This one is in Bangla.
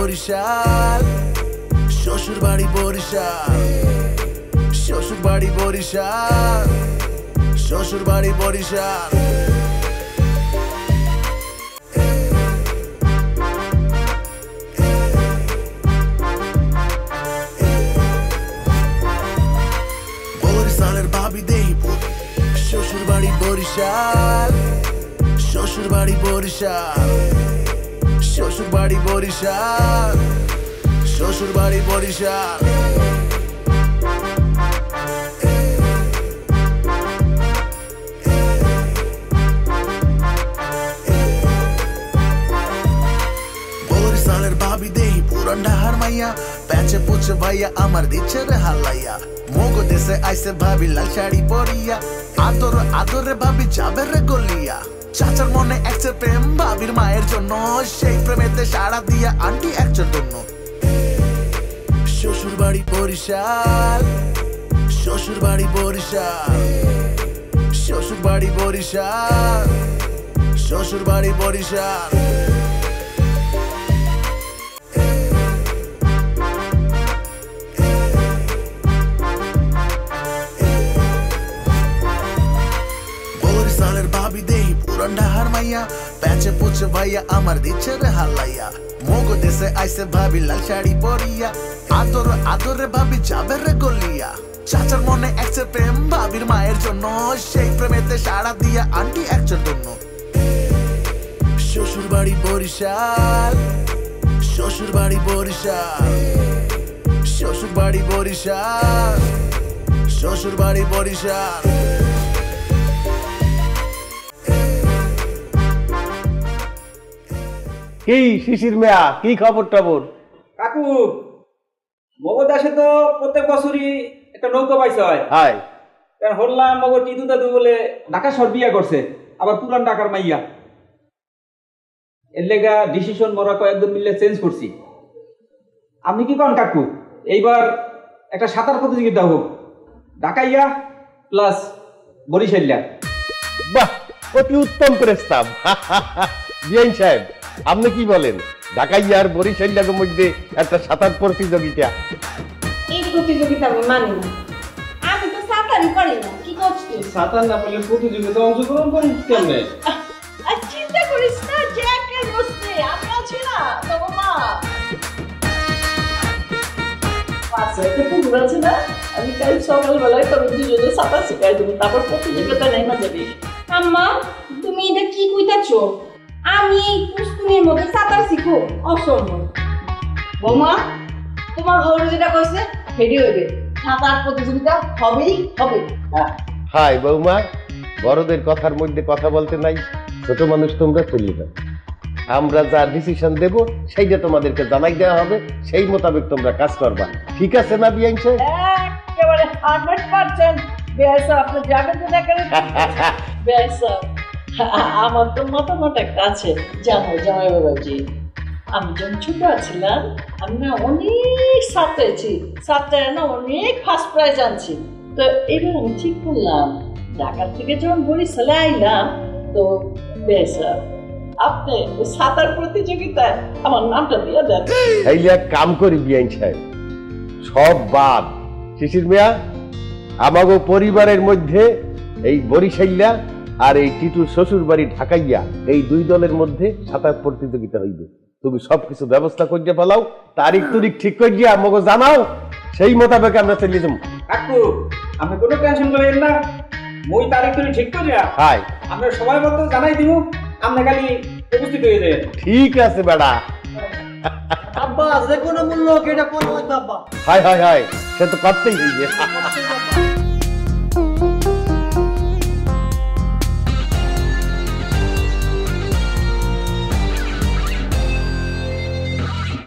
বরিশাল শ্বশুর বাড়ি বরিশাল শ্বশুর বাড়ি বরিশাল শ্বশুর বাড়ি বরিশাল বরিশালের ভাবি দেহিপুর শ্বশুর বাড়ি বরিশাল শ্বশুর বাড়ি বরিশাল শ্বশুর বাড়ি বরিশাল শ্বশুর বাড়ি বরিশাল বরিশালের ভাবি দেহি পুরান ঢাহার মাইয়া প্যাচে পুছে ভাইয়া আমার দিচ্ছে রে হালাইয়া মোগো দেশে আইসে ভাবি লাল শাড়ি পরিয়া আদর আদরে ভাবি যাবে রে গলিয়া চাচার মনে একচে প্রেম ভাবির মায়ের জন্য সেই প্রেমেতে সাড়া দিয়া আন্টি একচের জন্য শ্বশুর বাড়ি বরিশাল শ্বশুর বাড়ি বরিশাল শ্বশুর বাড়ি বরিশাল শ্বশুর বাড়ি বরিশাল বরিশালের ভাবি দেহি পুরান ঢাহার মাইয়া প্যাচে পুছে ভাইয়া আমার দিচ্ছে রে হালাইয়া মোগো দেশে আইসে ভাবি লাল শাড়ি পরিয়া আদর আদরে ভাবি যাবে রে গলিয়া চাচার মনে একচে প্রেম ভাবির মায়ের জন্য সেই প্রেমেতে সাড়া দিয়া আন্টি একচের জন্য শ্বশুর বাড়ি বরিশাল শ্বশুর বাড়ি বরিশাল শ্বশুর বাড়ি বরিশাল শ্বশুর বাড়ি বরিশাল কি শিশির মিয়া কি খবর টবর? কাকু মগজ আসে তো প্রত্যেক বছরই একটা নৌকা পাইছে হয় হাই কারণ হল্লা মগজ টিদু দাদু বলে ঢাকা শহর বিয়া করছে আবার পুরান ঢাকার মাইয়া এর লেগা ডিসিশন মোরা কয়েকজন মিলে চেঞ্জ করছি। আপনি কি কন কাকু এইবার একটা সাঁতার প্রতিযোগিতা হোক ঢাকাইয়া প্লাস বরিশালিয়া। বাহ অতি উত্তম প্রস্তাব। বিআইন সাহেব আপনি কি বলেন ঢাকাইয়া আর বরিশালের মধ্যে একটা সাঁতার প্রতিযোগিতা? এই প্রতিযোগিতা আমি মানি না, আমি তো সাঁতারই পারি না। কি করছিস? সাঁতার না পারলে প্রতিযোগিতা অংশগ্রহণ করিস কেমনে? আর চিন্তা করিস না, যে একাই বসছে আমি আছি না, তবু মা পাশে একটা পুকুর আছে না, আমি কাল সকালবেলায় তোর দুজনে সাঁতার শিখাই দেবো, তারপর প্রতিযোগিতা নেমে যাবি। আম্মা তুমি এটা কি কইতাছো? আমি পুষ্কুনির মধ্যে সাঁতার শিখো? অসম্ভব। বৌমা তোমার বউর যেটা কইছে সেটাই হইবে, সাঁতার প্রতিযোগিতা হবেই হবে। হাই বৌমা, বড়দের কথার মধ্যে কথা বলতে নাই, ছোট মানুষ তোমরা চলে যাও। আমরা যা ডিসিশন দেব সেইটা তোমাদেরকে জানাই দেওয়া হবে, সেই মোতাবেক তোমরা কাজ করবা, ঠিক আছে না বিআইন সাহেব? একেবারে 100% বেশ, আপনি যাবেন তো দেখেন বেশ। আমার তো মতামত একটা আছে, জানো জামাই বাবাজি, আমি যখন ছোট ছিলাম আমি না অনেক সাঁতরেছি, সাঁতরে না অনেক ফার্স্ট প্রাইজ আনছি। তো এবার আমি ঠিক করলাম ঢাকা থেকে যখন বরিশালে আইলাম, তো বেশ আপনি সাঁতার প্রতিযোগিতায় আমার নামটা দিয়ে দেন। তাইলে এক কাম করি বিআইন সাহেব, সব বাদ, শিশির মিয়া আমাগো পরিবারের মধ্যে এই বরিশাইয়া আর এই টিটুর শ্বশুর বাড়ি ঢাকাইয়া এই দুই দলের মধ্যে সাঁতার প্রতিযোগিতা হইবে। তুমি সবকিছু ব্যবস্থা করিয়ে ফেলাও, তারিখ তুরিখ ঠিক করিয়া আমাকে জানাও, সেই মোতাবেক আমরা চলে যাবো। কাকু আপনি কোনো টেনশন করেন না, মই তারিখ তুই ঠিক করিয়া হাই আমরা সময় মতো জানাই দিব, আপনি খালি উপস্থিত হয়ে যাবেন। ঠিক আছে বেড়া। আব্বা যে কোনো মূল্য এটা কোন আব্বা। হাই হাই হাই, সে তো করতেই হইবে।